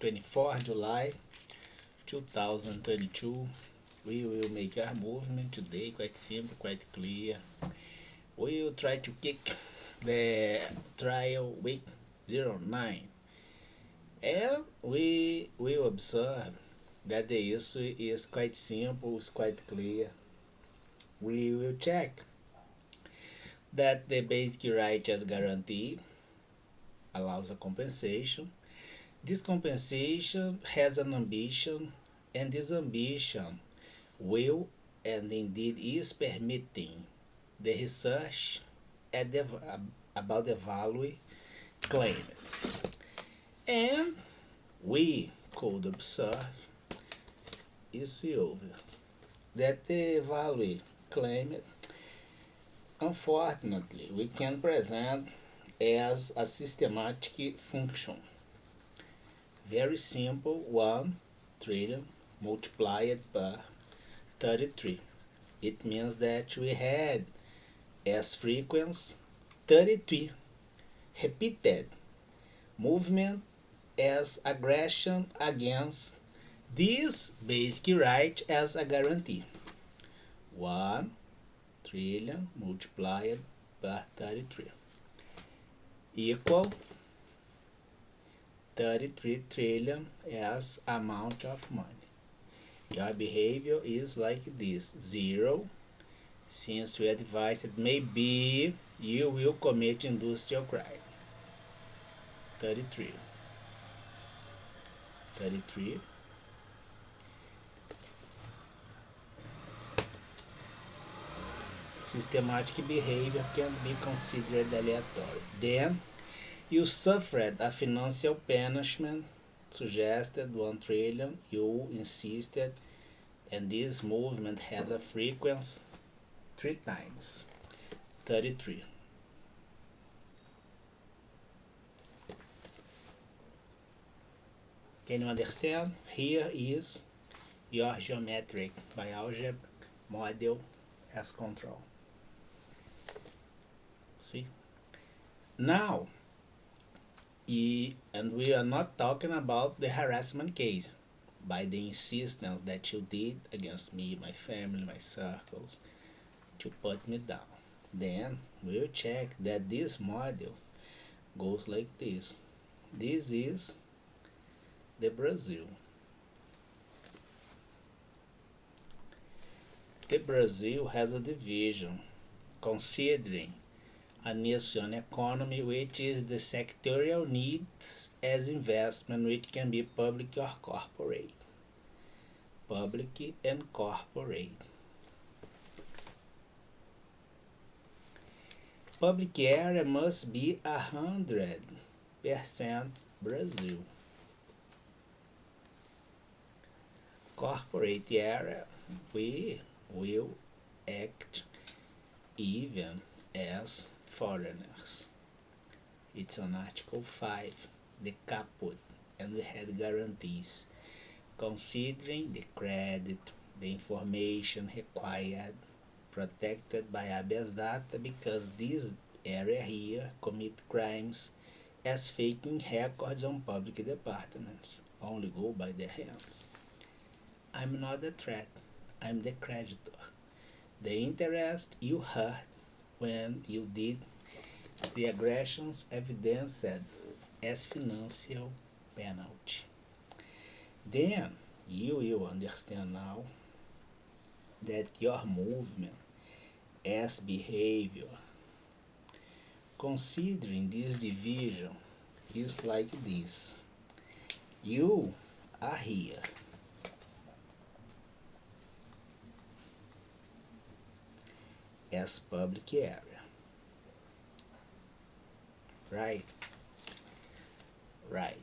24 July 2022. We will make our movement today quite simple, quite clear. We will try to kick the trial week 09, and we will observe that the issue is quite simple, it's quite clear. We will check that the basic right as guarantee allows a compensation. This compensation has an ambition, and this ambition will and indeed is permitting the research at about the value claimed. And we could observe is over that the value claimed, unfortunately, we can present as a systematic function. Very simple, 1 trillion multiplied by 33. It means that we had as frequency 33 repeated movement as aggression against this basic right as a guarantee. 1 trillion multiplied by 33 equal 33 trillion as amount of money. Your behavior is like this: 0, since we advised it maybe you will commit industrial crime. 33 33 systematic behavior can be considered aleatory. Then you suffered a financial punishment, suggested 1 trillion, you insisted, and this movement has a frequency 3 times 33. Can you understand? Here is your geometric bialgebra model as control. See? Now, and we are not talking about the harassment case by the insistence that you did against me, my family, my circles, to put me down. Then we'll check that this model goes like this. This is the Brazil. The Brazil has a division considering a nation economy, which is the sectorial needs as investment, which can be public or corporate. Public and corporate. Public area must be 100% Brazil. Corporate area, we will act even as foreigners. It's on Article 5, the caput, and we had guarantees considering the credit, the information required, protected by habeas data, because this area here commit crimes as faking records on public departments, only go by their hands. I'm not the threat, I'm the creditor. The interest you hurt when you did the aggressions evidenced as financial penalty. Then you will understand now that your movement as behavior, considering this division, is like this. You are here. As public area. Right? Right.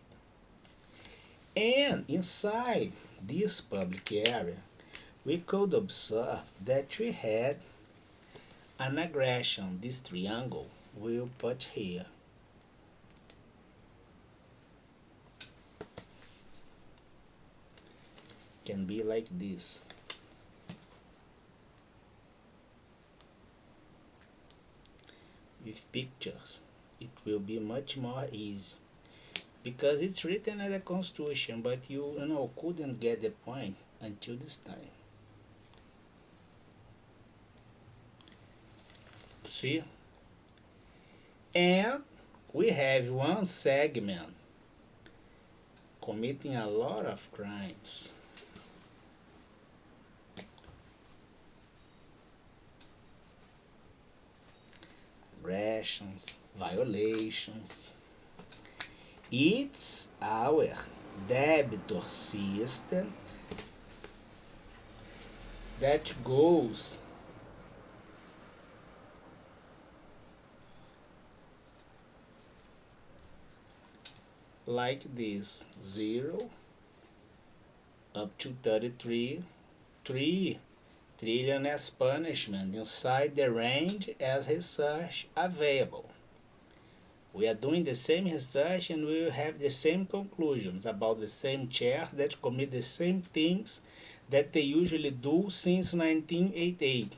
And inside this public area, we could observe that we had an aggression. This triangle we'll put here. Can be like this. With pictures, it will be much more easy. because it's written in the Constitution, but you couldn't get the point until this time. See? And we have one segment committing a lot of crimes. Aggressions, violations. It's our debitor system that goes like this: 0 up to 33, 3 trillion as punishment inside the range as research available. We are doing the same research and we will have the same conclusions about the same chairs that commit the same things that they usually do since 1988.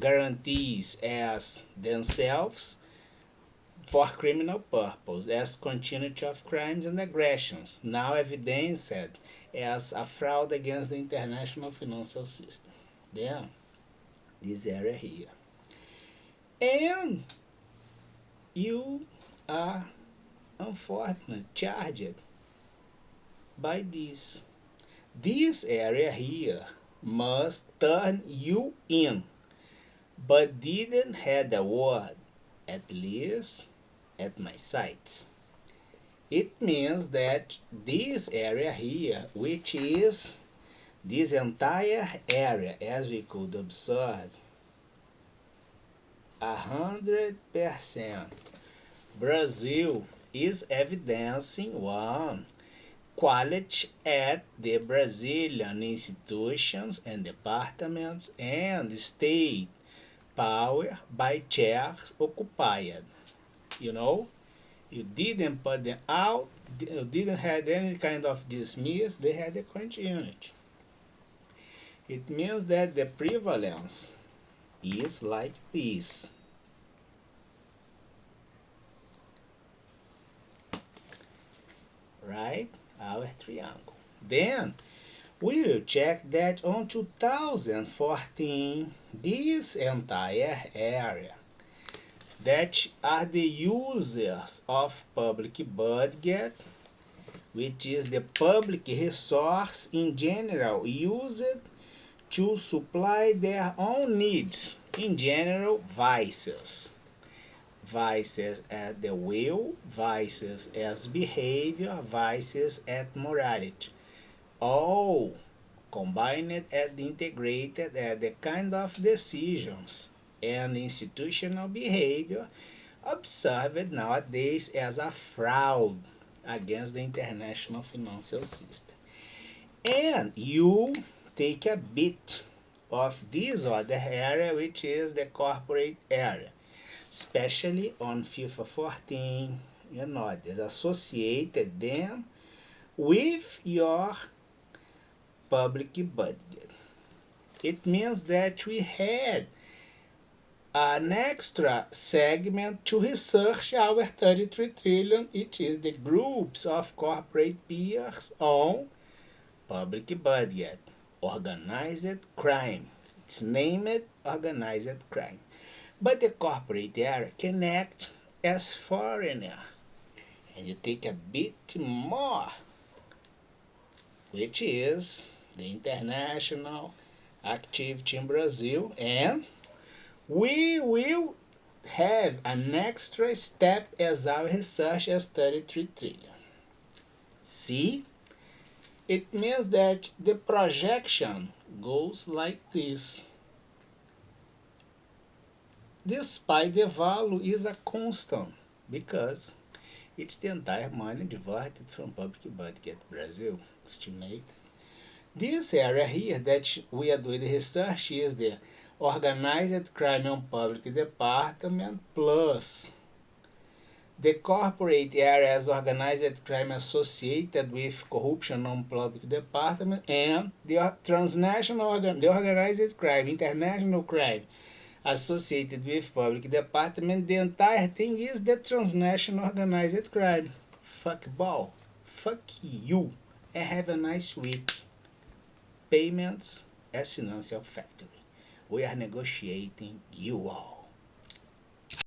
Guarantees as themselves for criminal purpose, as continuity of crimes and aggressions, now evidenced as a fraud against the international financial system. Then, this area here. And you are unfortunately charged by this. This area here must turn you in, but didn't have the word, at least at my sites. It means that this area here, which is this entire area, as we could observe, 100%. Brazil is evidencing one quality at the Brazilian institutions and departments and state power by chairs occupied. You didn't put them out, you didn't have any kind of dismiss, they had a continuity. It means that the prevalence is like this. Right? Our triangle. Then we will check that on 2014, this entire area that are the users of public budget, which is the public resource in general used to supply their own needs, in general vices. Vices as the will, vices as behavior, vices as morality. All combined and integrated as the kind of decisions and institutional behavior observed nowadays as a fraud against the international financial system. And you take a bit of this other area, which is the corporate area, especially on FIFA 14 and others. Associated them with your public budget. It means that we had an extra segment to research our 33 trillion, it is the groups of corporate peers on public budget, organized crime. It's named organized crime. But the corporate area can act as foreigners. And you take a bit more, which is the international activity in Brazil, and we will have an extra step as our research as 33 trillion. See? It means that the projection goes like this. Despite the value is a constant because it's the entire money diverted from public budget Brazil estimate. This area here that we are doing the research is the organized crime on public department plus the corporate area as organized crime associated with corruption on public department and the transnational the organized crime, international crime associated with public department. The entire thing is the transnational organized crime. Fuck ball. Fuck you and have a nice week. Payments as Financial Factory. We are negotiating you all.